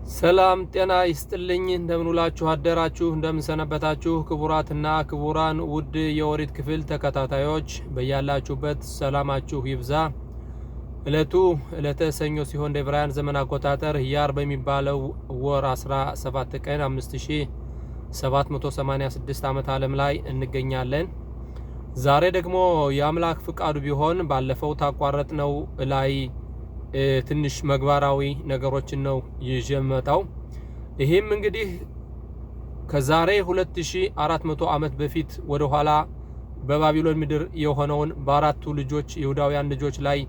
ሰላም ጤና ይስጥልኝ እንደምንውላችሁ አደራችሁ እንደምንሰነበታችሁ ክቡራትና ክቡራን ውድ የኦሪት ክፍል ተከታታዮች በያላችሁበት ሰላማችሁ ይብዛ። ዕለተ ሰኞ ሲሆን በዕብራውያን ዘመን አቆጣጠር ያር በሚባለው ወር 17 ቀን 5786 ዓመት ዓለም ላይ እንገኛለን። ዛሬ ደግሞ የአምላክ ፍቃዱ ቢሆን ባለፈው ታቋረጥነው ላይ ትንሽ መግባራዊ ነገሮችን ነው ይጀመጣው። ይሄም እንግዲህ ከዛሬ 2400 ዓመት በፊት ወደ ኋላ በባቢሎን ምድር የሆነውን በአራቱ ልጆች ይሁዳውያን ልጆች ላይ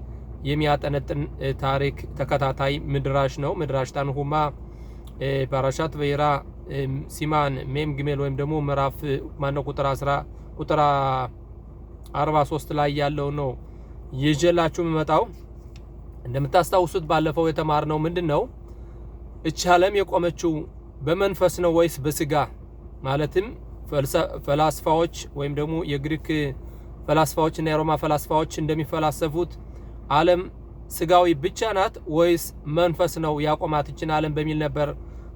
የሚያጠነጥን ታሪክ ተከታታይ ምድራሽ ነው። ምድራሽ ታንሁማ ፓራሻት ወይራ ሲማን ሜም ግሜል ወይም ደግሞ ምዕራፍ ማነው ቁጥር 43 ላይ ያለው ነው ይጀላችሁ መጣው። እንደምታስታውሱት ባለፈው የተማርነው ምንድነው እቺ ዓለም የቆመችው በመንፈስ ነው ወይስ በስጋ? ማለትም ፈላስፋዎች ወይም ደግሞ የግሪክ ፈላስፋዎችና የሮማ ፈላስፋዎች እንደሚፈላሰፉት ዓለም ስጋዊ ብቻ ናት ወይስ መንፈስ ነው ያቆማት እቺን ዓለም በሚል ነበር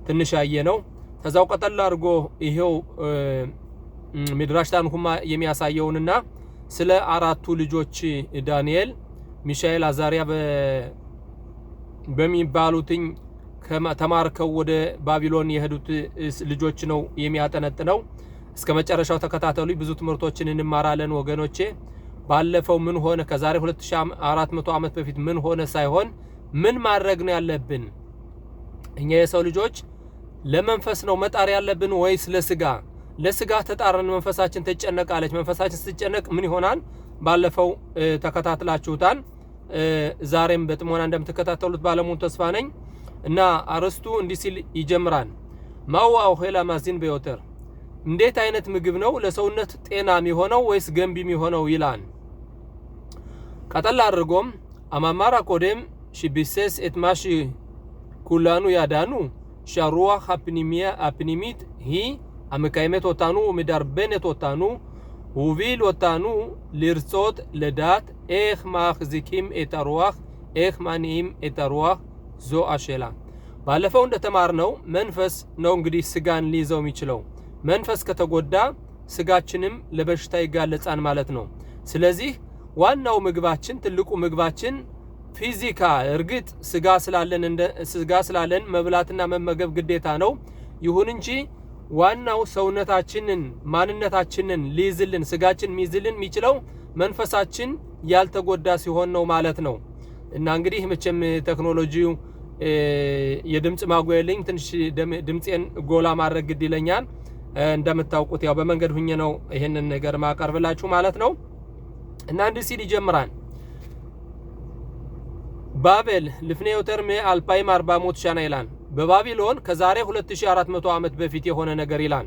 ትንሽ ያየነው። ተዛው ቀጠል አድርጎ ይሄው ሚድራሽ ታንሁማ የሚያሳየውንና ስለ አራቱ ልጆች ዳንኤል ሚሻኤል አዛሪያ በሚባሉትኝ ተማርከው ወደ ባቢሎን የሄዱት ልጆች ነው የሚያጠነጥነው። እስከ መጨረሻው ተከታተሉ፣ ብዙ ትምህርቶችን እንማራለን ወገኖቼ። ባለፈው ምን ሆነ ከዛሬ 2400 ዓመት በፊት ምን ሆነ ሳይሆን ምን ማድረግ ነው ያለብን እኛ የሰው ልጆች? ለመንፈስ ነው መጣር ያለብን ወይስ ለስጋ? ለስጋ ተጣረን መንፈሳችን ተጨነቃለች። መንፈሳችን ስትጨነቅ ምን ይሆናል? ባለፈው ተከታትላችሁታል። ዛሬም በጥሞና እንደምትከታተሉት ባለሙሉ ተስፋ ነኝ። እና አርስቱ እንዲህ ሲል ይጀምራል። ማዋው ሄላ ማዚን በዮተር እንዴት አይነት ምግብ ነው ለሰውነት ጤና የሚሆነው ወይስ ገንቢ የሚሆነው ይላል። ቀጠል አድርጎም አማማራ ኮደም ሽቢሰስ ኤትማሽ ኩላኑ ያዳኑ ሻሩዋ አፕኒሚት ሂ አመካይመት ወታኑ ምዳርበነት ወታኑ ውቪል ወታኑ ሊርጾት ለዳት ኤህ ማኽዚኪም ኤታሩዋህ ኤህ ማኒም ኤታሩዋህ ዞ አሸላ። ባለፈው እንደተማርነው መንፈስ ነው እንግዲህ ስጋን ሊይዘው የሚችለው። መንፈስ ከተጎዳ ስጋችንም ለበሽታ ይጋለጻል ማለት ነው። ስለዚህ ዋናው ምግባችን ትልቁ ምግባችን ፊዚካ እርግጥ ስጋ ስላለን መብላትና መመገብ ግዴታ ነው። ይሁን እንጂ ዋናው ሰውነታችንን ማንነታችንን ሊይዝልን ስጋችን ሚይዝልን የሚችለው መንፈሳችን ያልተጎዳ ሲሆን ነው ማለት ነው። እና እንግዲህ መቼም ቴክኖሎጂው የድምጽ ማጉያልኝ ትንሽ ድምጼን ጎላ ማድረግ ግድ ይለኛል። እንደምታውቁት ያው በመንገድ ሁኜ ነው ይሄንን ነገር ማቀርብላችሁ ማለት ነው። እና እንዲህ ሲል ይጀምራል። ባቤል ልፍኔው ተርሜ አልፓይም 400 ሻና ይላል። በባቢሎን ከዛሬ 2400 ዓመት በፊት የሆነ ነገር ይላል።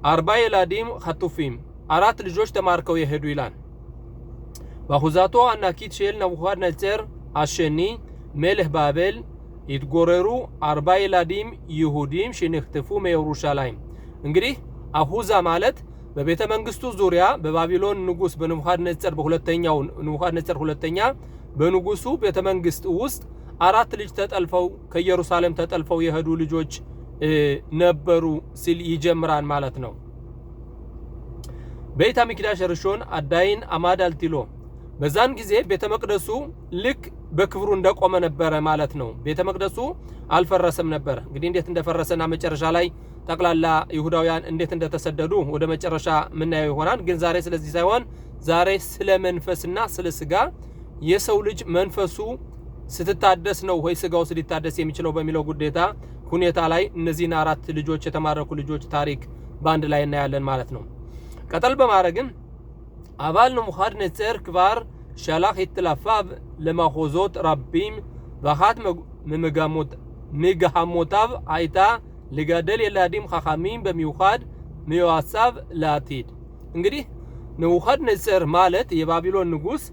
40 የላዲም ኸጡፊም አራት ልጆች ተማርከው የሄዱ ይላል። ባሁዛቶ አናኪት ሼል ናቡከደነፆር አሸኒ ሜልህ ባቤል ይትጎረሩ 40 የላዲም ይሁዲም ሽንክትፉ መየሩሻላይም። እንግዲህ አሁዛ ማለት በቤተ መንግስቱ ዙሪያ በባቢሎን ንጉስ በናቡከደነፆር በሁለተኛው ናቡከደነፆር ሁለተኛ በንጉሱ ቤተ መንግስት ውስጥ አራት ልጅ ተጠልፈው ከኢየሩሳሌም ተጠልፈው የሄዱ ልጆች ነበሩ ሲል ይጀምራል ማለት ነው። ቤተ መቅደስ ርሾን አዳይን አማዳልቲሎ በዛን ጊዜ ቤተ መቅደሱ ልክ በክብሩ እንደቆመ ነበር ማለት ነው። ቤተ መቅደሱ አልፈረሰም ነበር። እንግዲህ እንዴት እንደፈረሰና መጨረሻ ላይ ጠቅላላ ይሁዳውያን እንዴት እንደተሰደዱ ወደ መጨረሻ ምናየው ይሆናል። ግን ዛሬ ስለዚህ ሳይሆን ዛሬ ስለ መንፈስና ስለ ስጋ የሰው ልጅ መንፈሱ ስትታደስ ነው ወይ ስጋው ሊታደስ የሚችለው በሚለው ሁኔታ ላይ እነዚህን አራት ልጆች የተማረኩ ልጆች ታሪክ ባንድ ላይ እናያለን ማለት ነው። ቀጠል በማድረግም አባል ናቡከደነፆር ክባር ሻላህ ይትላፋብ ለማኾዞት ረቢም ባኻት ሚጋሃሞታብ አይታ ለጋደል የላዲም ኻኻሚም በሚውኻድ ሚዋሳብ ላቲድ። እንግዲህ ናቡከደነፆር ማለት የባቢሎን ንጉስ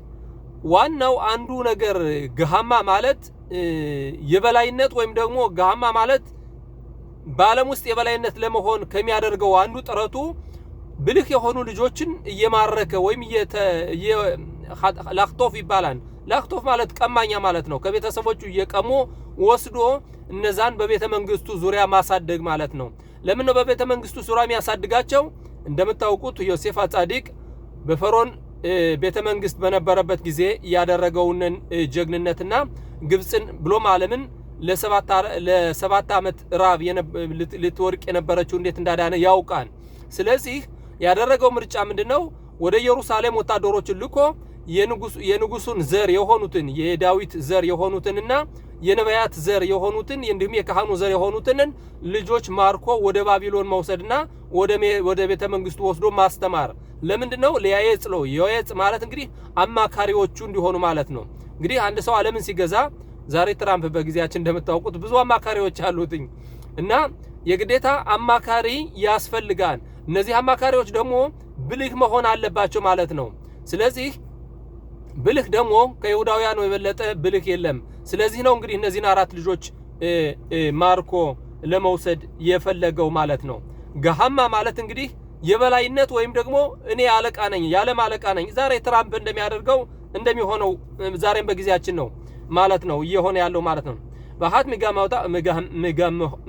ዋናው አንዱ ነገር ገሃማ ማለት የበላይነት ወይም ደግሞ ገሃማ ማለት በዓለም ውስጥ የበላይነት ለመሆን ከሚያደርገው አንዱ ጥረቱ ብልህ የሆኑ ልጆችን እየማረከ ወይም ላክቶፍ ይባላል ላክቶፍ ማለት ቀማኛ ማለት ነው። ከቤተሰቦቹ እየቀሙ ወስዶ እነዛን በቤተ መንግስቱ ዙሪያ ማሳደግ ማለት ነው። ለምን ነው በቤተ መንግስቱ ዙሪያ የሚያሳድጋቸው? እንደምታውቁት ዮሴፍ አጻዲቅ በፈርዖን ቤተ መንግስት በነበረበት ጊዜ ያደረገውን ጀግንነትና ግብጽን ብሎም ዓለምን ለሰባት ዓመት ራብ ልትወርቅ የነበረችው እንዴት እንዳዳነ ያውቃል። ስለዚህ ያደረገው ምርጫ ምንድነው? ወደ ኢየሩሳሌም ወታደሮችን ልኮ የንጉሱን ዘር የሆኑትን የዳዊት ዘር የሆኑትንና የነቢያት ዘር የሆኑትን እንዲሁም የካህኑ ዘር የሆኑትን ልጆች ማርኮ ወደ ባቢሎን መውሰድና ወደ ቤተ መንግስቱ ወስዶ ማስተማር። ለምንድነው? ለያየጽ ነው። ያየጽ ማለት እንግዲህ አማካሪዎቹ እንዲሆኑ ማለት ነው። እንግዲህ አንድ ሰው ዓለምን ሲገዛ ዛሬ ትራምፕ በጊዜያችን እንደምታውቁት ብዙ አማካሪዎች አሉትኝ እና የግዴታ አማካሪ ያስፈልጋል። እነዚህ አማካሪዎች ደግሞ ብልህ መሆን አለባቸው ማለት ነው። ስለዚህ ብልህ ደግሞ ከይሁዳውያን የበለጠ ብልህ የለም። ስለዚህ ነው እንግዲህ እነዚህን 4 ልጆች ማርኮ ለመውሰድ የፈለገው ማለት ነው። ገሃማ ማለት እንግዲህ የበላይነት ወይም ደግሞ እኔ አለቃ ነኝ፣ የዓለም አለቃ ነኝ። ዛሬ ትራምፕ እንደሚያደርገው እንደሚሆነው ዛሬም በጊዜያችን ነው ማለት ነው እየሆነ ያለው ማለት ነው። በሃት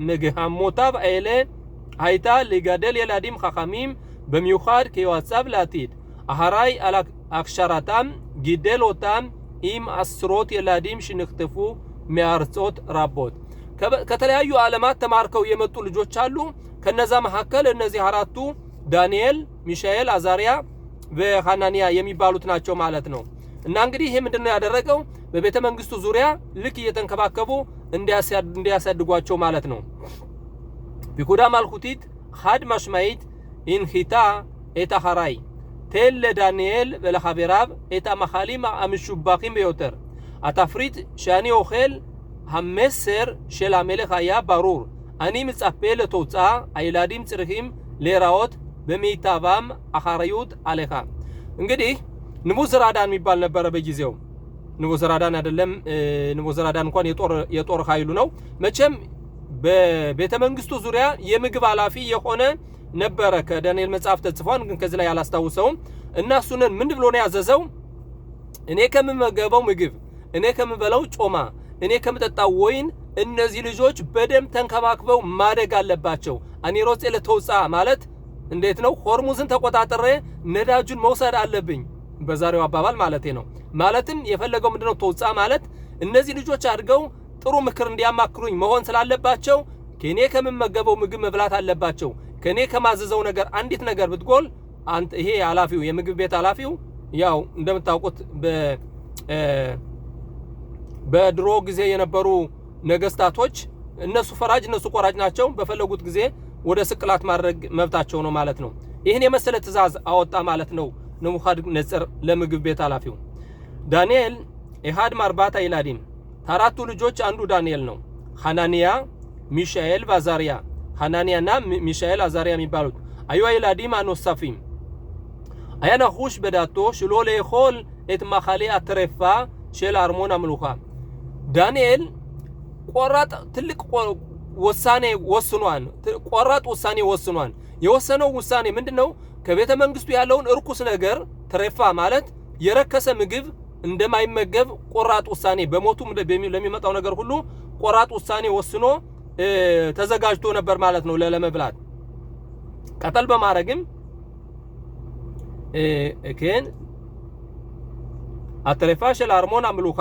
መጋሞታብ አለ አይታ ለጋደል የላዲም ኻኻሚም በሚውኻድ ከይዋጻብ ላቲድ አሃራይ አክሻራታም ጊደሎታም ኢም አስሮት የላዲም ሽንክተፉ ሚያርጾት ራቦት ከተለያዩ ዓለማት ተማርከው የመጡ ልጆች አሉ። ከነዛ መካከል እነዚህ 4ቱ ዳንኤል፣ ሚሻኤል፣ አዛሪያ በሐናንያ የሚባሉት ናቸው ማለት ነው። እና እንግዲህ ይሄ ምንድነው ያደረገው? በቤተ መንግስቱ ዙሪያ ልክ እየተንከባከቡ እንዲያሳድጓቸው ማለት ነው። ቢኩዳ ማልኩቲት ኻድ ማሽማይት ኢንኺታ ኤታሃራይ ቴል ለዳንኤል ולחבריו את המחלים המשובחים ביותר. התפריט שאני אוכל המסר של המלך היה ברור. אני מצפה לתוצאה, הילדים צריכים להיראות במיטבם, אחריות עליך. እንግዲህ ንቡዝራዳን የሚባል ነበረ በጊዜው። ንቡዝራዳን አይደለም፣ ንቡዝራዳን እንኳን የጦር ኃይሉ ነው። መቼም በቤተ መንግስቱ ዙሪያ የምግብ ኃላፊ የሆነ ነበረ። ከዳንኤል መጽሐፍ ተጽፏል፣ ግን ከዚህ ላይ ያላስታውሰውም። እና እሱን ምን ብሎ ነው ያዘዘው? እኔ ከምመገበው ምግብ፣ እኔ ከምበላው ጮማ፣ እኔ ከምጠጣው ወይን እነዚህ ልጆች በደም ተንከባክበው ማደግ አለባቸው። አኒሮጽ ለተውጻ ማለት እንዴት ነው? ሆርሙዝን ተቆጣጥሬ ነዳጁን መውሰድ አለብኝ፣ በዛሬው አባባል ማለት ነው። ማለትም የፈለገው ምንድነው? ተውጻ ማለት እነዚህ ልጆች አድገው ጥሩ ምክር እንዲያማክሩኝ መሆን ስላለባቸው ከኔ ከምመገበው ምግብ መብላት አለባቸው። ከኔ ከማዘዘው ነገር አንዲት ነገር ብትጎል አንተ ይሄ ኃላፊው የምግብ ቤት ኃላፊው ያው እንደምታውቁት በድሮ ጊዜ የነበሩ ነገስታቶች እነሱ ፈራጅ እነሱ ቆራጭ ናቸው። በፈለጉት ጊዜ ወደ ስቅላት ማድረግ መብታቸው ነው ማለት ነው። ይሄን የመሰለ ትእዛዝ አወጣ ማለት ነው ነቡከደነጾር ለምግብ ቤት ኃላፊው። ዳንኤል ኢሃድ ማርባታ ይላዲም ታራቱ ልጆች አንዱ ዳንኤል ነው። ሐናንያ፣ ሚሻኤል፣ አዛሪያ ሐናንያና ሚሻኤል አዛሪያ የሚባሉት አዩ ይላዲም አኖሳፊም አያና ሁሽ በዳቶ ሽሎ ለይኾል את מחלי הטרפה של አርሞን አምልኳ። ዳንኤል ቆራጥ ትልቅ ውሳኔ ወስኗል። ቆራጥ ውሳኔ ወስኗል። የወሰነው ውሳኔ ምንድነው? ከቤተ መንግስቱ ያለውን እርኩስ ነገር ትሬፋ ማለት የረከሰ ምግብ እንደማይመገብ ቆራጥ ውሳኔ፣ በሞቱ ለሚመጣው ነገር ሁሉ ቆራጥ ውሳኔ ወስኖ ተዘጋጅቶ ነበር ማለት ነው ለመብላት። ቀጠል በማረግም ከን አትሬፋ של አርሞን አምልኳ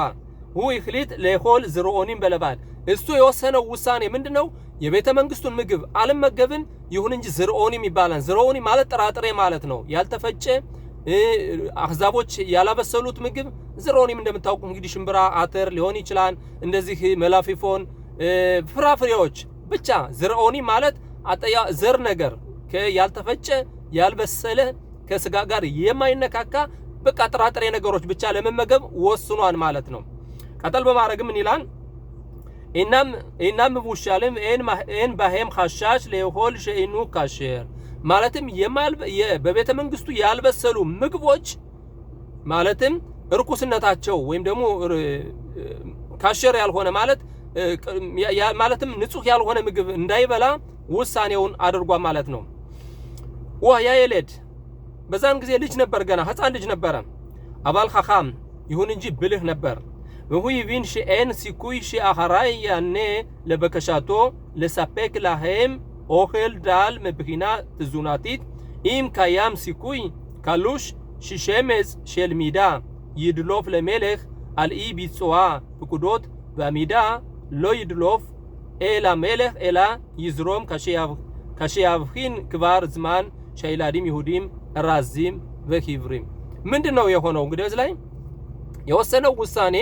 هو ይخሊት ለይኾል ዝርኦኒም በለባል። እሱ የወሰነው ውሳኔ ምንድነው? የቤተ መንግስቱን ምግብ አልመገብን፣ ይሁን እንጂ ዝርኦኒም ይባላል። ዝርኦኒ ማለት ጥራጥሬ ማለት ነው። ያልተፈጨ አህዛቦች ያላበሰሉት ምግብ ዝርኦኒም እንደምታውቁ እንግዲህ ሽምብራ፣ አተር ሊሆን ይችላል። እንደዚህ መላፊፎን ፍራፍሬዎች ብቻ። ዝርኦኒ ማለት አጠያ ዘር ነገር ያልተፈጨ ያልበሰለ ከስጋ ጋር የማይነካካ በቃ ጥራጥሬ ነገሮች ብቻ ለመመገብ ወስኗን ማለት ነው። ቀጠል በማረግ ምን ይላል? እናም ውሻለም ኤን ባሄም ኻሻሽ ለይኾል ሸኢኑ ካሸር ማለትም በቤተ መንግስቱ ያልበሰሉ ምግቦች ማለትም እርኩስነታቸው ወይም ደግሞ ካሸር ያልሆነ ማለትም ንጹህ ያልሆነ ምግብ እንዳይበላ ውሳኔውን አድርጓ ማለት ነው። ወያ የለድ በዛን ጊዜ ልጅ ነበር፣ ገና ህፃን ልጅ ነበረ። አባል ኻኻም ይሁን እንጂ ብልህ ነበር። והוא הבין שאין סיכוי שאחראי יענה לבקשתו לספק להם אוכל דל מבחינה תזונתית, אם קיים סיכוי קלוש ששמץ של מידה ידלוף למלך על אי ביצוע פקודות, והמידה לא ידלוף אל המלך אלא יזרום כשיבחין כבר זמן שהילדים יהודים רזים וחיוורים. ምንድነው የሆነው? እንግዲህ እዚህ ላይ የወሰነው ውሳኔ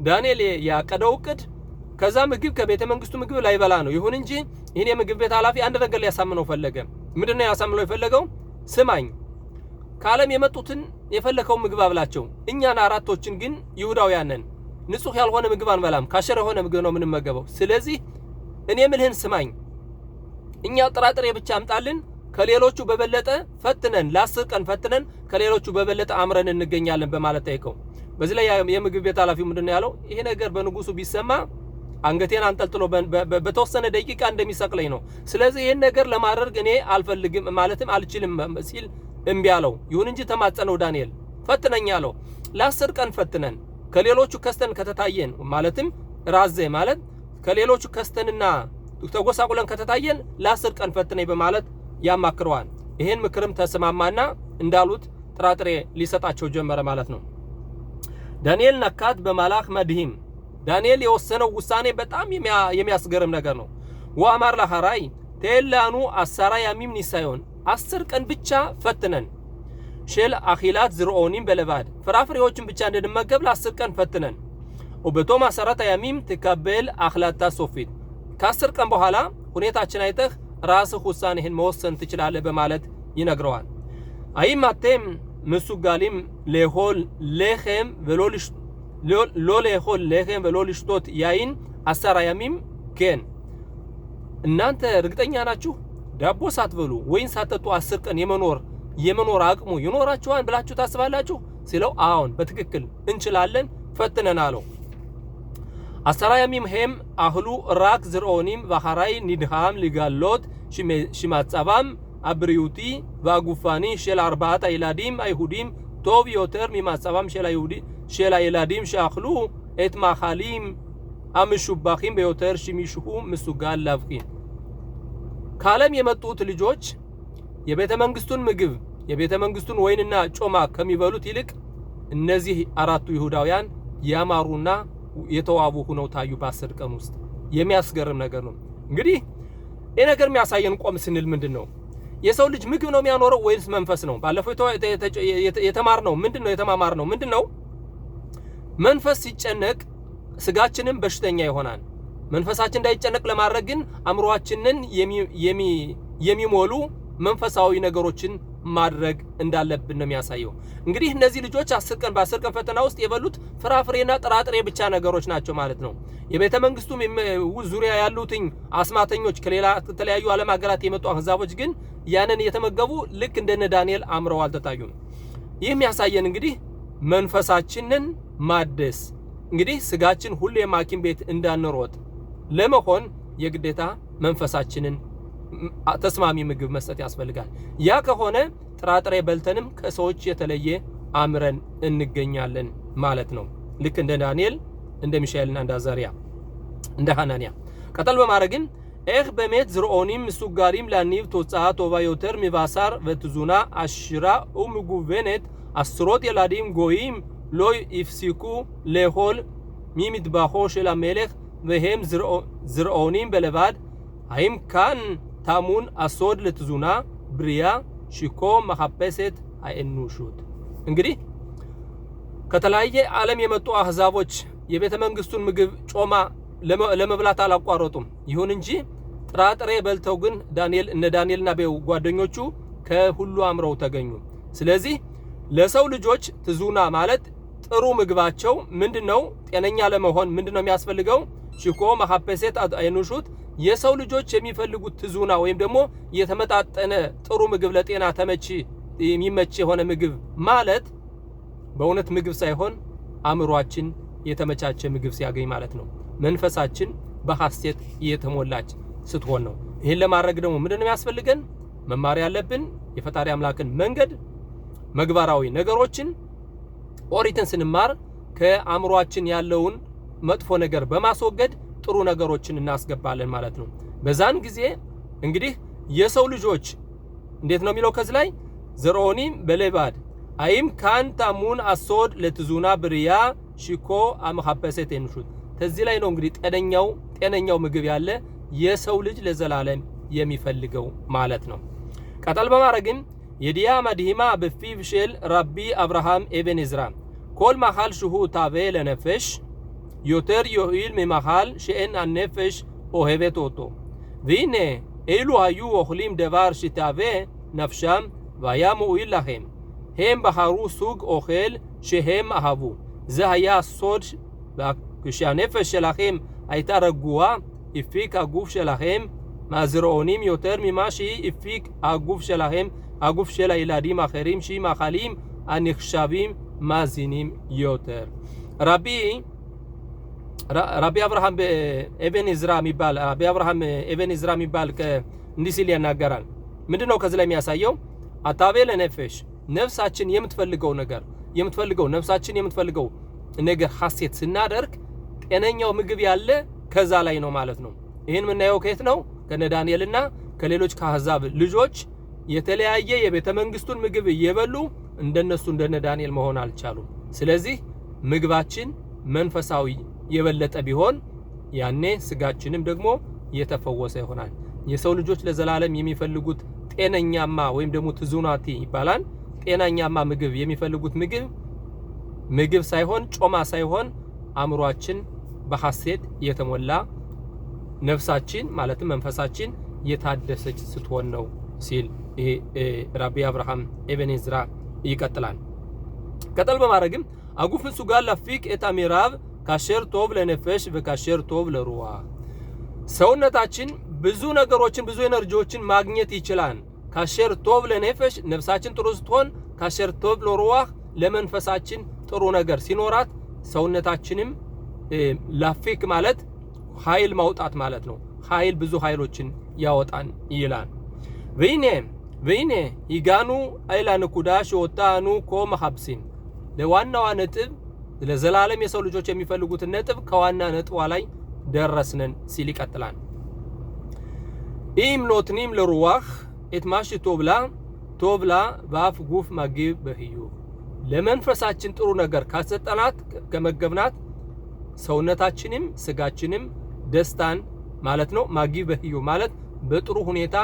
ዳንኤል ያቀደው እቅድ ከዛ ምግብ ከቤተ መንግስቱ ምግብ ላይ በላ ነው። ይሁን እንጂ ይሄን የምግብ ቤት ኃላፊ አንድ ነገር ሊያሳምነው ፈለገ። ምንድነው ያሳምነው የፈለገው? ስማኝ፣ ከዓለም የመጡትን የፈለከው ምግብ አብላቸው፣ እኛን አራቶችን ግን ይሁዳውያን ነን፣ ንጹህ ያልሆነ ምግብ አንበላም፣ ካሸር የሆነ ምግብ ነው የምንመገበው። ስለዚህ እኔ ምልህን ስማኝ፣ እኛ ጥራጥሬ ብቻ አምጣልን፣ ከሌሎቹ በበለጠ ፈትነን ለ10 ቀን ፈትነን ከሌሎቹ በበለጠ አምረን እንገኛለን በማለት ጠይቀው። በዚህ ላይ የምግብ ቤት ኃላፊው ምንድነው ያለው? ይሄ ነገር በንጉሱ ቢሰማ አንገቴን አንጠልጥሎ በተወሰነ ደቂቃ እንደሚሰቅለኝ ነው። ስለዚህ ይሄን ነገር ለማድረግ እኔ አልፈልግም ማለትም አልችልም ሲል እምቢ አለው። ይሁን እንጂ ተማጸነው ዳንኤል፣ ፈትነኝ አለው። ለ10 ቀን ፈትነን ከሌሎቹ ከስተን ከተታየን ማለትም ራዘ ማለት ከሌሎቹ ከስተንና ተጎሳቁለን ከተታየን ለ10 ቀን ፈትነኝ በማለት ያማክረዋል። ይሄን ምክርም ተስማማና እንዳሉት ጥራጥሬ ሊሰጣቸው ጀመረ ማለት ነው። ዳንኤል ነካት በመላክ መድሂም። ዳንኤል የወሰነው ውሳኔ በጣም የሚያስገርም ነገር ነው። ወአማር ለሐራይ ተላኑ 10 ያሚም ኒሳዮን 10 ቀን ብቻ ፈትነን ሸል አኺላት ዝርኦኒም በለባድ ፍራፍሬዎችን ብቻ እንድንመገብ ለ10 ቀን ፈትነን ወበቶም 10 ያሚም ተቀበል አኽላታ ሶፊት ከ10 ቀን በኋላ ሁኔታችን አይተህ ራስህ ውሳኔህን መወሰን ትችላለህ በማለት ይነግረዋል። አይማተም مسوغاليم لهول لخم ولولش لو لهول لخم ولولشቶት ያይን 10 ያሚም ከን እናንተ እርግጠኛ ናችሁ ዳቦ ሳትበሉ ወይን ሳትጠጡ 10 ቀን የመኖር አቅሙ ይኖራችኋል ብላችሁ ታስባላችሁ ሲለው አዎን በትክክል እንችላለን ፈትነን አለው። 10 ያሚም ሄም አህሉ ራክ ዝርኦኒም ወሐራይ ኒድሃም ሊጋሎት ሽማጻባም አብሪዩቲ ዋጉፋኒ ሸል 4 ילדים היהודים טוב יותר ממצבם של הילדים שאכלו את מאכלים המשובחים ביותר שמישהו מסוגל להבחין። ከዓለም የመጡት ልጆች የቤተ መንግስቱን ምግብ የቤተ መንግስቱን ወይንና ጮማ ከሚበሉት ይልቅ እነዚህ አራቱ ይሁዳውያን ያማሩና የተዋቡ ሆነው ታዩ በ10 ቀን ውስጥ። የሚያስገርም ነገር ነው። እንግዲህ ይሄ ነገር የሚያሳየን ቆም ስንል ምንድነው? የሰው ልጅ ምግብ ነው የሚያኖረው ወይስ መንፈስ ነው? ባለፈው የተማርነው ምንድነው? የተማማርነው ምንድነው? መንፈስ ሲጨነቅ ስጋችንን በሽተኛ ይሆናል። መንፈሳችን እንዳይጨነቅ ለማድረግ ግን አእምሮአችንን የሚሞሉ መንፈሳዊ ነገሮችን ማድረግ እንዳለብን ነው የሚያሳየው። እንግዲህ እነዚህ ልጆች 10 ቀን በ10 ቀን ፈተና ውስጥ የበሉት ፍራፍሬና ጥራጥሬ ብቻ ነገሮች ናቸው ማለት ነው። የቤተ መንግስቱም ዙሪያ ያሉትኝ አስማተኞች ከሌላ ተለያዩ ዓለም ሀገራት የመጡ አህዛቦች ግን ያንን የተመገቡ ልክ እንደነ ዳንኤል አምረው አልተታዩም። ይህ የሚያሳየን እንግዲህ መንፈሳችንን ማደስ እንግዲህ ስጋችን ሁሌ ማኪም ቤት እንዳንሮጥ ለመሆን የግዴታ መንፈሳችንን ተስማሚ ምግብ መስጠት ያስፈልጋል። ያ ከሆነ ጥራጥሬ በልተንም ከሰዎች የተለየ አምረን እንገኛለን ማለት ነው። ልክ እንደ ዳንኤል እንደ ሚሻኤልና እንደ አዛሪያ እንደ ሐናንያ ቀጠል በማድረግን איך באמת זרעונים מסוגלים להניב תוצאה טובה יותר מבשר ותזונה עשירה ומגוונת. עשרות ילדים גויים לא הפסיקו לאכול ממטבחו של המלך והם זרעונים בלבד. האם כאן טמון הסוד לתזונה בריאה שכה מחפשת האנושות? እንግዲህ ከተለያየ ዓለም የመጡ አህዛቦች የቤተ መንግስቱን ምግብ ጮማ ለመብላት አላቋረጡም። ይሁን እንጂ ጥራጥሬ በልተው ግን ዳንኤልና ጓደኞቹ ከሁሉ አምረው ተገኙ። ስለዚህ ለሰው ልጆች ትዙና ማለት ጥሩ ምግባቸው ምንድነው? ጤነኛ ለመሆን ምንድነው የሚያስፈልገው? ሽኮ ማሐበሰት አይኑሹት የሰው ልጆች የሚፈልጉት ትዙና ወይም ደግሞ የተመጣጠነ ጥሩ ምግብ ለጤና የሚመች የሆነ ምግብ ማለት በእውነት ምግብ ሳይሆን አእምሮአችን የተመቻቸ ምግብ ሲያገኝ ማለት ነው። መንፈሳችን በሐሴት የተሞላች ስትሆን ነው። ይሄን ለማድረግ ደግሞ ምንድነው የሚያስፈልገን? መማር ያለብን የፈጣሪ አምላክን መንገድ፣ መግባራዊ ነገሮችን። ኦሪትን ስንማር ከአእምሮአችን ያለውን መጥፎ ነገር በማስወገድ ጥሩ ነገሮችን እናስገባለን ማለት ነው። በዛን ጊዜ እንግዲህ የሰው ልጆች እንዴት ነው የሚለው ከዚህ ላይ ዘሮኒም በለባድ አይም ካን ታሙን አሶድ ለትዙና ብሪያ ሽኮ አመሐበሰት እንሹት ተዚህ ላይ ነው እንግዲህ ጤነኛው ምግብ ያለ የሰው ልጅ ለዘላለም የሚፈልገው ማለት ነው። ቀጠል በማረግም የዲያ መድሂማ በፊብ ሸል ረቢ አብርሃም ኢብን ኢዝራ ኮል ማሃል ሽሁ ታበ ለነፍሽ ዮተር ዮሂል መማሃል ሸን አንነፍሽ ኦሄበት ኦቶ ቪኔ ኤሉ አዩ ኦኽሊም ደባር ሽታበ ነፍሻም ወያሙ ኢላሂም ሄም ባህሩ ሱግ ኦኸል ሸሄም አሃቡ ዘሃያ ሶድ כשהנפש שלכם הייתה רגועה, הפיק הגוף שלכם מהזרעונים יותר ממה שהפיק הגוף שלכם, הגוף של הילדים האחרים שהיא מאכלים הנחשבים מזינים יותר. רבי אברהם אבן עזרא የሚባል רבי אברהם אבן עזרא የሚባል እንዲህ ሲል ያናገራል። ምንድነው ከዚህ ላይ የሚያሳየው? አታቤ ለነፍሽ ነፍሳችን የምትፈልገው ነፍሳችን የምትፈልገው ነገር ሐሴት ስናደርግ ጤነኛው ምግብ ያለ ከዛ ላይ ነው ማለት ነው። ይሄን ምናየው ከየት ነው? ከነ ዳንኤልና ከሌሎች ከአሕዛብ ልጆች የተለያየ የቤተ መንግስቱን ምግብ እየበሉ እንደነሱ እንደነ ዳንኤል መሆን አልቻሉም። ስለዚህ ምግባችን መንፈሳዊ የበለጠ ቢሆን ያኔ ስጋችንም ደግሞ የተፈወሰ ይሆናል። የሰው ልጆች ለዘላለም የሚፈልጉት ጤነኛማ ወይም ደግሞ ትዙናቲ ይባላል። ጤናኛማ ምግብ የሚፈልጉት ምግብ ሳይሆን ጮማ ሳይሆን አእምሮአችን በሐሴት የተሞላ ነፍሳችን ማለትም መንፈሳችን የታደሰች ስትሆን ነው ሲል ረቢ አብርሃም ኢብን ኢዝራ ይቀጥላል። ቀጠል በማረግም አጉፍ ሱጋል ለፊቅ ኤታሚራብ ካሸር ቶብ ለነፍሽ ወካሸር ቶብ ለሩዋ ሰውነታችን ብዙ ነገሮችን ብዙ ኤነርጂዎችን ማግኘት ይችላል። ካሸር ቶብ ለነፍሽ ነፍሳችን ጥሩ ስትሆን ካሸር ቶብ ለሩዋ ለመንፈሳችን ጥሩ ነገር ሲኖራት ሰውነታችንም ላፊክ ማለት ኃይል ማውጣት ማለት ነው። ኃይል ብዙ ኃይሎችን ያወጣን ይላል። ወይኔ ይጋኑ አይላን ኩዳሽ ወጣኑ ኮም ሐብሲን ለዋናዋ ነጥብ ለዘላለም የሰው ልጆች የሚፈልጉት ነጥብ ከዋና ነጥቧ ላይ ደረስነን ሲል ይቀጥላል። ኢም ኖትኒም ለሩዋህ እትማሽ ቶብላ ባፍ ጉፍ ማጊብ በህዩ ለመንፈሳችን ጥሩ ነገር ካሰጠናት ከመገብናት ሰውነታችንም ስጋችንም ደስታን ማለት ነው። ማጊብ በህዩ ማለት በጥሩ ሁኔታ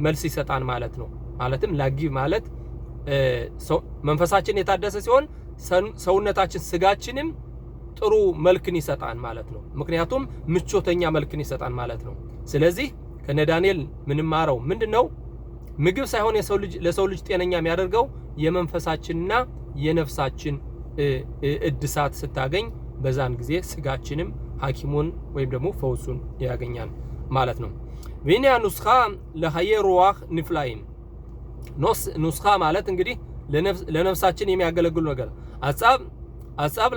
መልስ ይሰጣን ማለት ነው። ማለትም ላጊብ ማለት መንፈሳችን የታደሰ ሲሆን ሰውነታችን ስጋችንም ጥሩ መልክን ይሰጣን ማለት ነው። ምክንያቱም ምቾተኛ መልክን ይሰጣን ማለት ነው። ስለዚህ ከነ ዳንኤል ምንማረው ምንድነው? ምግብ ሳይሆን ለሰው ልጅ ጤነኛ የሚያደርገው የመንፈሳችንና የነፍሳችን እድሳት ስታገኝ በዛን ጊዜ ስጋችንም ሐኪሙን ወይም ደግሞ ፈውሱን ያገኛል ማለት ነው። ቪኒያ ኑስኻ ለሐየ ሩዋህ ንፍላይን ኑስኻ ማለት እንግዲህ ለነፍሳችን የሚያገለግሉ ነገር አጻብ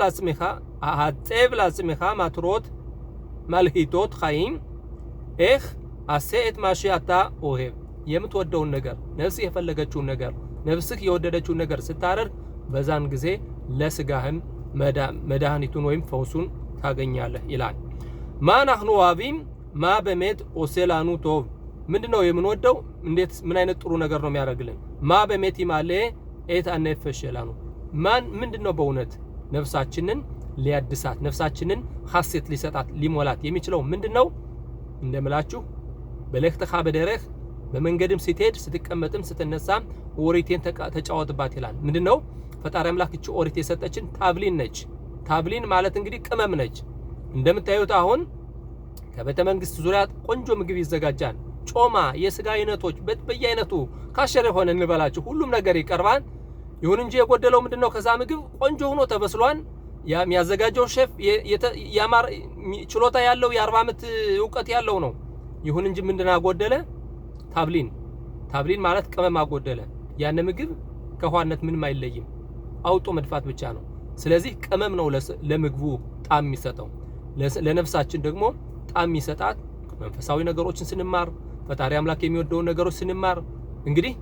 ላጽሚኻ ማትሮት መልሂቶት ኻይም እህ አሴት ማሽያታ ኦሄብ የምትወደውን ነገር ነፍስህ የፈለገችውን ነገር ነፍስህ የወደደችውን ነገር ስታደርግ በዛን ጊዜ ለስጋህም መድኃኒቱን ወይም ፈውሱን ታገኛለህ ይላል። ማናህኑ ዋቢም ማ በሜት ኦሴላኑ ቶብ ምንድነው የምንወደው? እንዴት ምን አይነት ጥሩ ነገር ነው የሚያደርግልን? ማ በሜት ይማለ ኤት አነፈሸላኑ ምንድነው በእውነት ነፍሳችንን ሊያድሳት ነፍሳችንን ሐሴት ሊሰጣት ሊሞላት የሚችለው ምንድነው? እንደምላችሁ በለክተኻ በደረህ በመንገድም ስትሄድ ስትቀመጥም ስትነሳም ኦሪቴን ተጫወትባት ይላል። ምንድነው? ፈጣሪ አምላክ እቺ ኦሪት የሰጠችን ታብሊን ነች። ታብሊን ማለት እንግዲህ ቅመም ነች። እንደምታዩት አሁን ከቤተ መንግስት ዙሪያ ቆንጆ ምግብ ይዘጋጃል። ጮማ፣ የስጋ አይነቶች በየአይነቱ ካሸር የሆነ እንበላችሁ ሁሉም ነገር ይቀርባል። ይሁን እንጂ የጎደለው ምንድነው? ከዛ ምግብ ቆንጆ ሆኖ ተበስሏል። የሚያዘጋጀው ሼፍ ያማር ችሎታ ያለው የ40 ዓመት ዕውቀት ያለው ነው። ይሁን እንጂ ምንድነው አጎደለ? ታብሊን ማለት ቅመም አጎደለ። ያን ምግብ ከኋነት ምንም አይለይም፣ አውጦ መድፋት ብቻ ነው። ስለዚህ ቅመም ነው ለምግቡ ጣም የሚሰጠው። ለነፍሳችን ደግሞ ጣም የሚሰጣት መንፈሳዊ ነገሮችን ስንማር፣ ፈጣሪ አምላክ የሚወደውን ነገሮች ስንማር እንግዲህ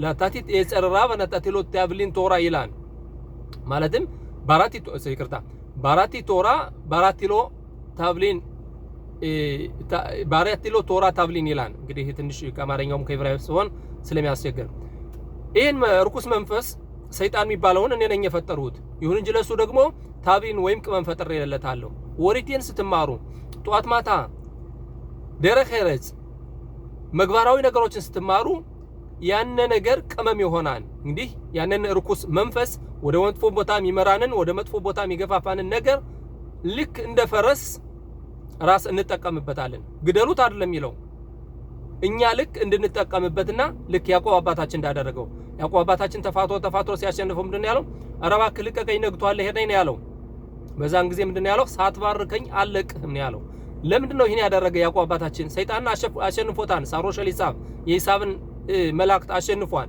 ናታቲት የጸረራ በናታቲሎት ታብሊን ቶራ ይላል። ማለትም ባራቲ ቶራ ባራቲሎ ታብሊን ባራቲሎ ቶራ ታብሊን ይላል። እንግዲህ ትንሽ ከአማርኛውም ከዕብራይስጥ ሲሆን ስለሚያስቸግር ይሄን ርኩስ መንፈስ ሰይጣን የሚባለውን እኔ ነኝ የፈጠሩት። ይሁን እንጂ ለሱ ደግሞ ታብሊን ወይም ቅመም ፈጥሬለታለሁ። ኦሪትን ስትማሩ ጧት ማታ ደረቅ ሄረጽ መግባራዊ ነገሮችን ስትማሩ ያነ ነገር ቅመም ይሆናል። እንግዲህ ያንን ርኩስ መንፈስ ወደ መጥፎ ቦታ የሚመራንን ወደ መጥፎ ቦታ የሚገፋፋንን ነገር ልክ እንደ ፈረስ ራስ እንጠቀምበታለን። ግደሉት አይደለም የሚለው እኛ ልክ እንድንጠቀምበትና ልክ ያዕቆብ አባታችን እንዳደረገው ያዕቆብ አባታችን ተፋትሮ ሲያሸንፈው ምንድነው ያለው? ኧረ እባክህ ልቀቀኝ ነግቷል ሄደኝ ነው ያለው። በዛን ጊዜ ምንድነው ያለው? ሳትባርከኝ አልለቅህም ነው ያለው። ለምንድነው ይሄን ያደረገ? ያዕቆብ አባታችን ሰይጣንን አሸንፎታል። ሳሮሸል ሂሳብ የሂሳብን መላእክት አሸንፏል።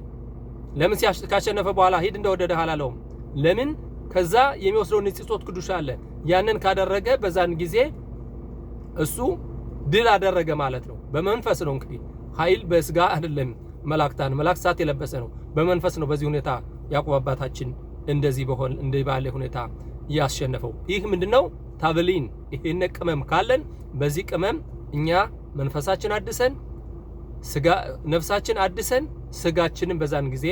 ለምን ካሸነፈ በኋላ ሂድ እንደወደደህ አላለውም? ለምን? ከዛ የሚወስደው ንጽጾት ቅዱስ አለ። ያንን ካደረገ በዛን ጊዜ እሱ ድል አደረገ ማለት ነው። በመንፈስ ነው እንግዲህ ኃይል በስጋ አይደለም። መላእክት ሳት የለበሰ ነው፣ በመንፈስ ነው። በዚህ ሁኔታ ያዕቆብ አባታችን እንደዚህ ባለ ሁኔታ ያሸነፈው። ይህ ምንድነው? ታብሊን። ይሄን ቅመም ካለን በዚህ ቅመም እኛ መንፈሳችን አድሰን ነፍሳችን አድሰን ስጋችንን በዛን ጊዜ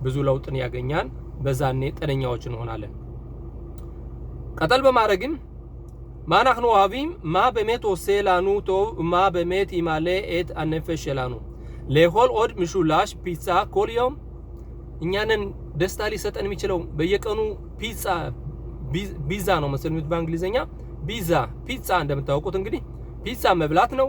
ብዙ ለውጥን ያገኛል። በዛኔ ጤነኛዎች እንሆናለን። ቀጠል በማድረግም ማናህኑ አቪም ማ በሜት ወሰላኑ ቶብ ማ በሜት ይማለ ኤት አንፈሽ ሸላኑ ለሆል ኦድ ምሹላሽ ፒዛ ኮልዮም እኛንን ደስታ ሊሰጠን የሚችለው በየቀኑ ፒዛ ነው መሰለኝ በእንግሊዘኛ ፒዛ እንደምታውቁት እንግዲህ ፒዛ መብላት ነው።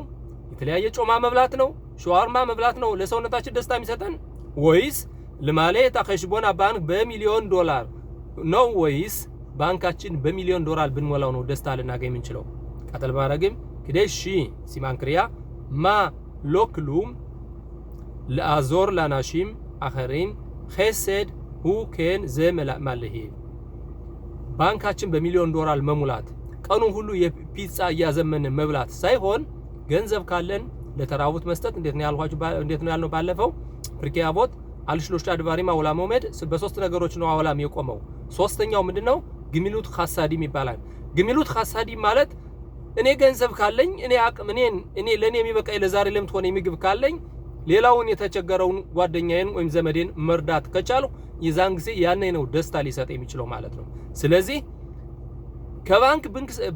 የተለያየ ጮማ መብላት ነው። ሸዋርማ መብላት ነው ለሰውነታችን ደስታ የሚሰጠን? ወይስ ለማለ ታኸሽቦና ባንክ በሚሊዮን ዶላር ነው? ወይስ ባንካችን በሚሊዮን ዶላር ብንሞላው ነው ደስታ ልናገኝ የምንችለው? ቀጠል ባረግም ከደሺ ሲማንክሪያ ማ ሎክሉም ለአዞር ላናሺም አኸሪን ኸሰድ ሁከን ዘመላማለህ ባንካችን በሚሊዮን ዶላር መሙላት ቀኑን ሁሉ የፒዛ እያዘመን መብላት ሳይሆን ገንዘብ ካለን ለተራቡት መስጠት። እንዴት ነው ያልነው ባለፈው? ፍርኪያቦት አልሽሎሽ አድባሪማ ወላ መውመድ በሶስት ነገሮች ነው አወላም የቆመው። ሶስተኛው ምንድነው? ግሚሉት ሐሳዲም ይባላል። ግሚሉት ሐሳዲም ማለት እኔ ገንዘብ ካለኝ እኔ አቅም እኔ ለኔ የሚበቃኝ ለዛሬ ለምትሆነ ምግብ ካለኝ ሌላውን የተቸገረውን ጓደኛዬን ወይም ዘመዴን መርዳት ከቻሉ የዛን ጊዜ ያኔ ነው ደስታ ሊሰጥ የሚችለው ማለት ነው። ስለዚህ ከባንክ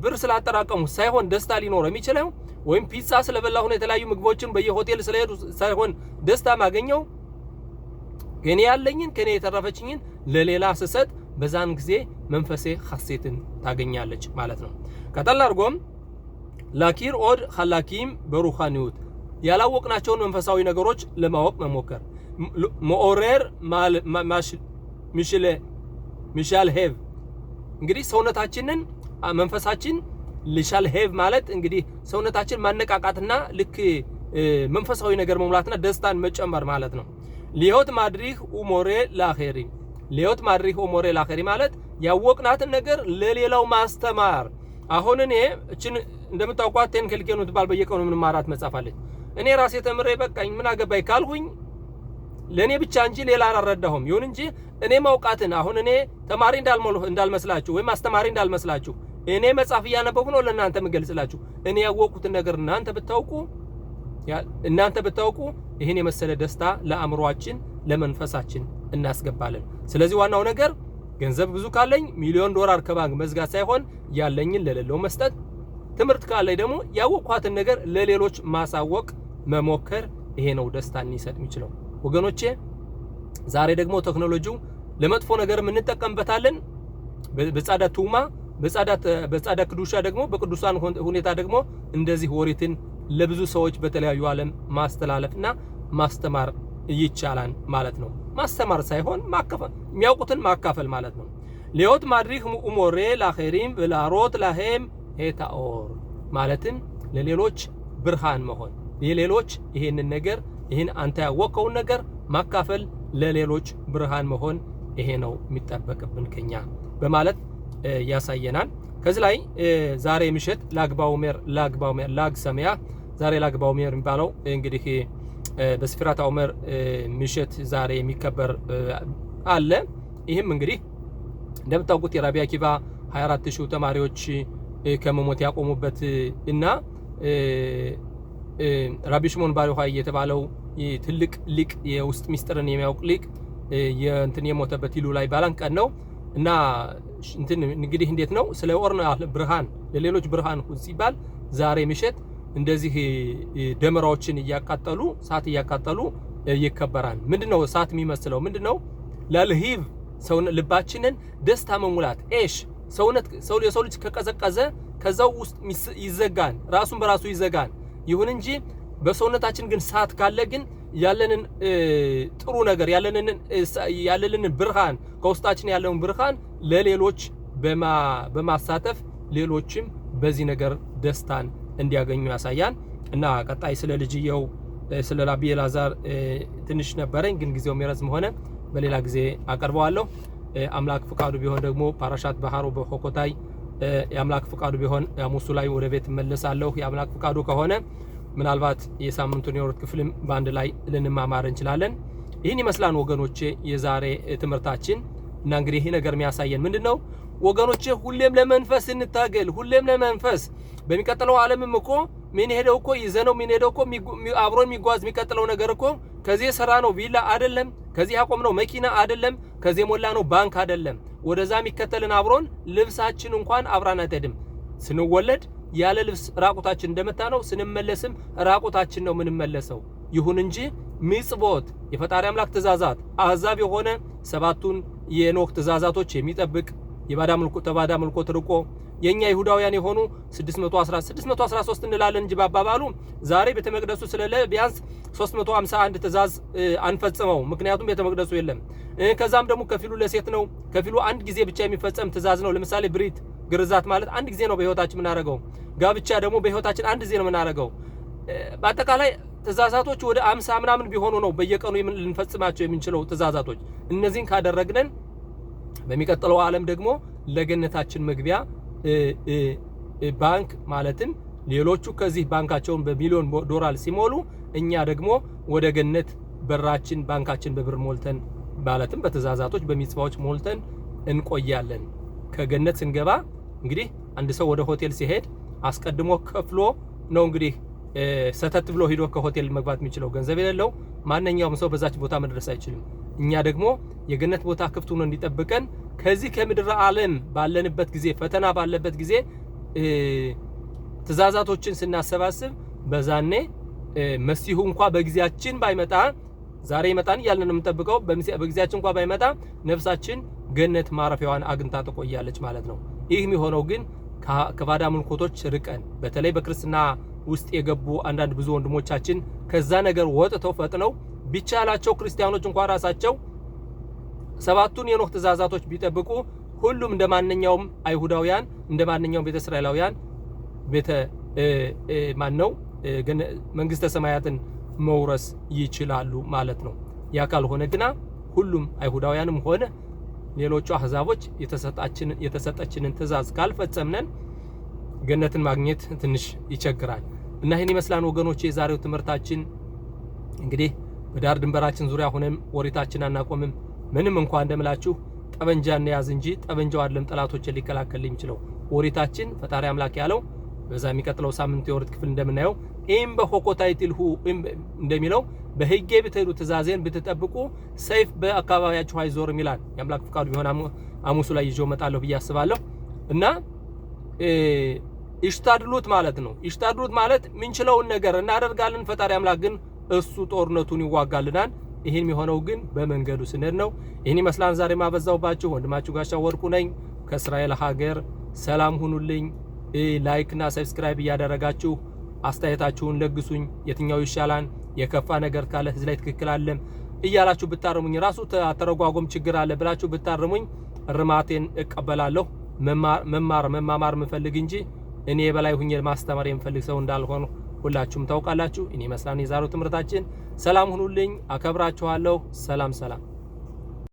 ብር ስላጠራቀሙ ሳይሆን ደስታ ሊኖር የሚችለው ወይም ፒዛ ስለበላሁ ነው የተለያዩ ምግቦችን በየሆቴል ስለሄዱ ሳይሆን ደስታ ማገኘው ከኔ ያለኝን ከኔ የተረፈችኝን ለሌላ ስሰጥ በዛን ጊዜ መንፈሴ ሐሴትን ታገኛለች ማለት ነው። ቀጠል አድርጎም ላኪር ኦድ ሐላኪም በሩሃኒውት ያላወቅናቸውን መንፈሳዊ ነገሮች ለማወቅ መሞከር። ሞኦሬር ሚሻል ሄቭ እንግዲህ ሰውነታችንን መንፈሳችን ሊሻል ሄቭ ማለት እንግዲህ ሰውነታችን ማነቃቃትና ልክ መንፈሳዊ ነገር መሙላትና ደስታን መጨመር ማለት ነው። ሊዮት ማድሪህ ኡሞሬ ላኸሪ ሊዮት ማድሪህ ኡሞሬ ላኸሪ ማለት ያወቅናትን ነገር ለሌላው ማስተማር። አሁን እኔ እችን እንደምታውቋት ተንከልከኑ ትባል በየቀኑ ምን ማራት መጻፋለች። እኔ ራሴ ተምሬ በቃኝ ምን አገባይ ካልሁኝ ለኔ ብቻ እንጂ ሌላ አላረዳሁም። ይሁን እንጂ እኔ ማውቃትን አሁን እኔ ተማሪ እንዳልመስላችሁ ወይም አስተማሪ እንዳልመስላችሁ እኔ መጻፍ ያነበብኩ ነው ለእናንተ መገልጽላችሁ። እኔ ያወቅኩትን ነገር እናንተ ብታውቁ ይሄን የመሰለ ደስታ ለአእምሮአችን ለመንፈሳችን እናስገባለን። ስለዚህ ዋናው ነገር ገንዘብ ብዙ ካለኝ ሚሊዮን ዶላር ከባንክ መዝጋት ሳይሆን ያለኝን ለሌለው መስጠት፣ ትምህርት ካለኝ ደግሞ ያወቅኳትን ነገር ለሌሎች ማሳወቅ መሞከር። ይሄ ነው ደስታን ሊሰጥ የሚችለው ወገኖቼ። ዛሬ ደግሞ ቴክኖሎጂው ለመጥፎ ነገር እንጠቀምበታለን። በጻዳት ቱማ በጻዳት ቅዱሻ ደግሞ በቅዱሳን ሁኔታ ደግሞ እንደዚህ ወሪትን ለብዙ ሰዎች በተለያዩ ዓለም ማስተላለፍና ማስተማር ይቻላል ማለት ነው። ማስተማር ሳይሆን ማካፈል፣ የሚያውቁትን ማካፈል ማለት ነው። ሊዮት ማድሪህ ኡሞሬ ላኸሪም ብላሮት ላሄም ሄታኦር ማለትም ለሌሎች ብርሃን መሆን፣ የሌሎች ይሄንን ነገር ይሄን አንተ ያወቀውን ነገር ማካፈል፣ ለሌሎች ብርሃን መሆን ይሄ ነው የሚጠበቅብን ከኛ በማለት ያሳየናል። ከዚህ ላይ ዛሬ ምሽት ላግባውሜር ላግ ሰማያ ዛሬ ላግባውሜር የሚባለው እንግዲህ በስፍራት ዑመር ምሽት ዛሬ የሚከበር አለ። ይህም እንግዲህ እንደምታውቁት የራቢ አኪባ 24000 ተማሪዎች ከመሞት ያቆሙበት እና ራቢ ሽሞን በር ዮሐይ የተባለው ትልቅ ሊቅ የውስጥ ሚስጥርን የሚያውቅ ሊቅ የእንትን የሞተበት ይሉ ላይ ባላን ቀን ነው እና እንትን እንግዲህ እንዴት ነው ስለ ኦርና ብርሃን ለሌሎች ብርሃን ሲባል ዛሬ ምሽት እንደዚህ ደመራዎችን እያቃጠሉ ሳት እያቃጠሉ ይከበራል። ምንድነው ሳት የሚመስለው? ምንድነው? ለልሂብ ሰው ልባችንን ደስታ መሙላት ኤሽ ሰውነት የሰው ልጅ ከቀዘቀዘ ከዛው ውስጥ ይዘጋል፣ ራሱን በራሱ ይዘጋል። ይሁን እንጂ በሰውነታችን ግን ሳት ካለ ግን ያለንን ጥሩ ነገር ያለንን ብርሃን ከውስጣችን ያለውን ብርሃን ለሌሎች በማሳተፍ ሌሎችም በዚህ ነገር ደስታን እንዲያገኙ ያሳያል። እና ቀጣይ ስለ ልጅየው ስለ ራቢ ኤልዓዛር ትንሽ ነበረኝ፣ ግን ጊዜው የሚረዝም ሆነ በሌላ ጊዜ አቀርበዋለሁ። አምላክ ፍቃዱ ቢሆን ደግሞ ፓራሻት ባህሩ በሆኮታይ የአምላክ ፍቃዱ ቢሆን ሐሙስ ላይ ወደ ቤት መለሳለሁ። የአምላክ ፍቃዱ ከሆነ ምናልባት የሳምንቱን የወርት ክፍልም በአንድ ላይ ልንማማር እንችላለን። ይህን ይመስላል ወገኖቼ የዛሬ ትምህርታችን። እና እንግዲህ ይህ ነገር የሚያሳየን ምንድነው ወገኖቼ? ሁሌም ለመንፈስ እንታገል፣ ሁሌም ለመንፈስ። በሚቀጥለው ዓለምም እኮ ምን ሄደው እኮ ይዘነው ምን ሄደው እኮ አብሮ የሚጓዝ የሚቀጥለው ነገር እኮ ከዚህ ሰራ ነው ቪላ አይደለም፣ ከዚህ ያቆምነው መኪና አይደለም፣ ከዚህ ሞላ ነው ባንክ አይደለም። ወደዛ የሚከተልን አብሮን ልብሳችን እንኳን አብራን አትሄድም። ስንወለድ ያለ ልብስ ራቁታችን እንደመጣ ነው፣ ስንመለስም ራቁታችን ነው የምንመለሰው። ይሁን እንጂ ሚጽቦት የፈጣሪ አምላክ ትእዛዛት አሕዛብ የሆነ ሰባቱን የኖህ ትእዛዛቶች የሚጠብቅ ተባዳ ምልኮት ርቆ የኛ ይሁዳውያን የሆኑ 613 እንላለን እንጂ ባባባሉ ዛሬ ቤተ መቅደሱ ስለለ ቢያንስ 351 ትእዛዝ አንፈጽመው፣ ምክንያቱም ቤተ መቅደሱ የለም። ከዛም ደግሞ ከፊሉ ለሴት ነው፣ ከፊሉ አንድ ጊዜ ብቻ የሚፈጸም ትእዛዝ ነው። ለምሳሌ ብሪት ግርዛት ማለት አንድ ጊዜ ነው በህይወታችን የምናደርገው። ጋብቻ ደግሞ በህይወታችን አንድ ጊዜ ነው የምናደርገው። በአጠቃላይ ትእዛዛቶች ወደ 50 ምናምን ቢሆኑ ነው በየቀኑ ልንፈጽማቸው የምንችለው ትእዛዛቶች። እነዚህን ካደረግነን በሚቀጥለው ዓለም ደግሞ ለገነታችን መግቢያ ባንክ ማለትም ሌሎቹ ከዚህ ባንካቸውን በሚሊዮን ዶላር ሲሞሉ እኛ ደግሞ ወደ ገነት በራችን ባንካችን በብር ሞልተን ማለትም በትእዛዛቶች በሚጽዋዎች ሞልተን እንቆያለን። ከገነት ስንገባ እንግዲህ አንድ ሰው ወደ ሆቴል ሲሄድ አስቀድሞ ከፍሎ ነው እንግዲህ ሰተት ብሎ ሄዶ ከሆቴል መግባት የሚችለው። ገንዘብ የሌለው ማንኛውም ሰው በዛች ቦታ መድረስ አይችልም። እኛ ደግሞ የገነት ቦታ ክፍት ሆኖ እንዲጠብቀን ከዚህ ከምድር ዓለም ባለንበት ጊዜ ፈተና ባለበት ጊዜ ትእዛዛቶችን ስናሰባስብ በዛኔ መሲሁ እንኳን በጊዜያችን ባይመጣ ዛሬ ይመጣን ያለን የምንጠብቀው በጊዜያችን እንኳን ባይመጣ ነፍሳችን ገነት ማረፊያዋን አግኝታ ትቆያለች ማለት ነው። ይህ የሚሆነው ግን ከባዳ ምልኮቶች ርቀን በተለይ በክርስትና ውስጥ የገቡ አንዳንድ ብዙ ወንድሞቻችን ከዛ ነገር ወጥተው ፈጥነው ቢቻላቸው ክርስቲያኖች እንኳን ራሳቸው ሰባቱን የኖህ ትእዛዛቶች ቢጠብቁ ሁሉም እንደማንኛውም አይሁዳውያን እንደማንኛውም ቤተ እስራኤላውያን መንግስተ ሰማያትን መውረስ ይችላሉ ማለት ነው። ያ ካልሆነ ግና ሁሉም አይሁዳውያንም ሆነ ሌሎቹ አህዛቦች የተሰጠችንን ትእዛዝ ካልፈጸምነን ገነትን ማግኘት ትንሽ ይቸግራል። እና ይህን ይመስላል ወገኖቼ የዛሬው ትምህርታችን። እንግዲህ በዳር ድንበራችን ዙሪያ ሆነን ወሪታችን አናቆምም። ምንም እንኳን እንደምላችሁ ጠበንጃ እንያዝ እንጂ ጠበንጃው አይደለም ጠላቶችን ሊከላከል የሚችለው ወሪታችን ፈጣሪ አምላክ ያለው በዛ የሚቀጥለው ሳምንት የወሪት ክፍል እንደምናየው ኢም በሆኮታይትልሁ እንደሚለው በህጌ ብትሄዱ ትእዛዜን ብትጠብቁ ሰይፍ በአካባቢያችሁ አይዞርም ይላል። የአምላክ ፍቃዱ ቢሆን ሐሙስ ላይ ይዤው እመጣለሁ ብዬ አስባለሁ። እና ይሽታድሉት ማለት ነው። ይሽታድሉት ማለት ምንችለውን ነገር እናደርጋለን። ፈጣሪ አምላክ ግን እሱ ጦርነቱን ይዋጋልናል። ይሄን የሚሆነው ግን በመንገዱ ስንሄድ ነው። ይሄን ይመስላል ዛሬ ማበዛውባችሁ። ወንድማችሁ ጋሻው ወርቁ ነኝ ከእስራኤል ሀገር። ሰላም ሁኑልኝ። ላይክ እና ሰብስክራይብ እያደረጋችሁ አስተያየታችሁን ለግሱኝ። የትኛው ይሻላል፣ የከፋ ነገር ካለ እዚህ ላይ ትክክል አለም እያላችሁ ብታርሙኝ፣ ራሱ ተረጓጎም ችግር አለ ብላችሁ ብታርሙኝ እርማቴን እቀበላለሁ። መማር ምፈልግ እንጂ እኔ በላይ ሁኜ ማስተማር የምፈልግ ሰው እንዳልሆነ ሁላችሁም ታውቃላችሁ። እኔ መስላን የዛሬው ትምህርታችን። ሰላም ሁኑልኝ። አከብራችኋለሁ። ሰላም